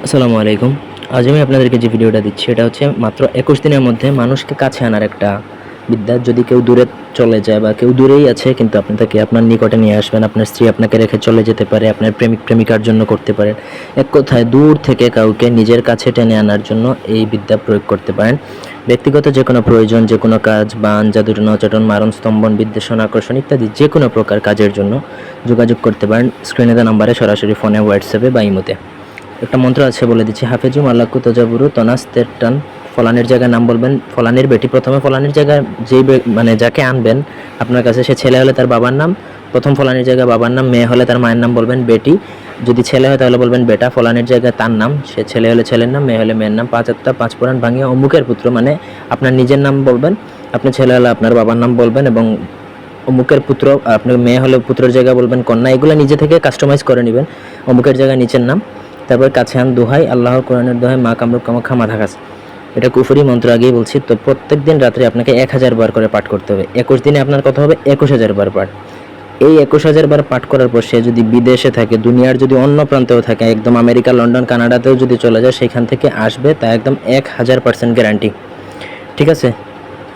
আসসালামু আলাইকুম। আজ আমি আপনাদেরকে যে ভিডিওটা দিচ্ছি এটা হচ্ছে মাত্র ২১ দিনের মধ্যে মানুষকে কাছে আনার একটা বিদ্যা। যদি কেউ দূরে চলে যায় বা কেউ দূরেই আছে কিন্তু আপনি তাকে আপনার নিকটে নিয়ে আসবেন। আপনার স্ত্রী আপনাকে রেখে চলে যেতে পারে, আপনার প্রেমিক-প্রেমিকার জন্য করতে পারেন। এক কথায় দূর থেকে কাউকে নিজের কাছে টেনে আনার জন্য এই বিদ্যা প্রয়োগ করতে পারেন। ব্যক্তিগত যেকোনো প্রয়োজন, যেকোনো কাজ, বান, জাদুটনা, অচাটন, মারণ, স্তম্ভন, বিদ্বেষণ, আকর্ষণ ইত্যাদি যেকোনো প্রকার কাজের জন্য যোগাযোগ করতে পারেন স্ক্রিনে দেওয়া নাম্বারে, সরাসরি ফোনে, হোয়াটসঅ্যাপে বা ইমোতে। একটা মন্ত্র আছে, বলে দিচ্ছি। হাফেজু মাল্লাকু তজাবুরু তনাস তেরটান। ফলানের জায়গায় নাম বলবেন ফলানের বেটি। প্রথমে ফলানের জায়গায় যেই মানে যাকে আনবেন আপনার কাছে, সে ছেলে হলে তার বাবার নাম প্রথম ফলানের জায়গায় বাবার নাম, মেয়ে হলে তার মায়ের নাম বলবেন বেটি। যদি ছেলে হয় তাহলে বলবেন বেটা। ফলানের জায়গায় তার নাম, সে ছেলে হলে ছেলের নাম, মেয়ে হলে মেয়ের নাম। ৫ আত্মা ৫ পুরাণ ভাঙিয়ে অমুকের পুত্র, মানে আপনার নিজের নাম বলবেন। আপনি ছেলে হলে আপনার বাবার নাম বলবেন এবং অমুকের পুত্র, আপনি মেয়ে হলে পুত্রের জায়গায় বলবেন কন্যা। এগুলো নিজে থেকে কাস্টমাইজ করে নেবেন। অমুকের জায়গায় নিচের নাম, তারপর কাছে আন দোহাই, আল্লাহর কোরআনের দোহাই, মা কামরুক কামাখ্যা মাথা কাছে। এটা কুফরি মন্ত্র, আগেই বলছি। তো প্রত্যেক দিন রাত্রে আপনাকে ১০০০ বার করে পাঠ করতে হবে। ২১ দিনে আপনার কত হবে? ২১,০০০ বার পাঠ। এই ২১,০০০ বার পাঠ করার পর সে যদি বিদেশে থাকে, দুনিয়ার যদি অন্য প্রান্তেও থাকে, একদম আমেরিকা, লন্ডন, কানাডাতেও যদি চলে যায়, সেখান থেকে আসবে, তা একদম ১০০০% গ্যারান্টি। ঠিক আছে?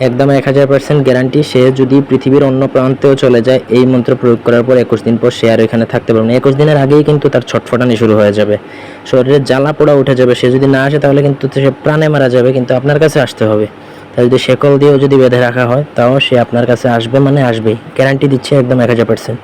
একদম ১০০০% গ্যারান্টি। সে যদি পৃথিবীর অন্য প্রান্তেও চলে যায়, এই মন্ত্র প্রয়োগ করার পর ২১ দিন পর সে আর এখানে থাকতে পারবে না। ২১ দিনের আগেই কিন্তু তার ছটফটানি শুরু হয়ে যাবে, শরীরে জ্বালা পোড়া উঠে যাবে। সে যদি না আসে তাহলে কিন্তু সে প্রাণে মারা যাবে, কিন্তু আপনার কাছে আসতে হবে। তাই যদি শেকল দিয়েও যদি বেঁধে রাখা হয়, তাও সে আপনার কাছে আসবে, মানে আসবেই। গ্যারান্টি দিচ্ছে একদম ১০০০%।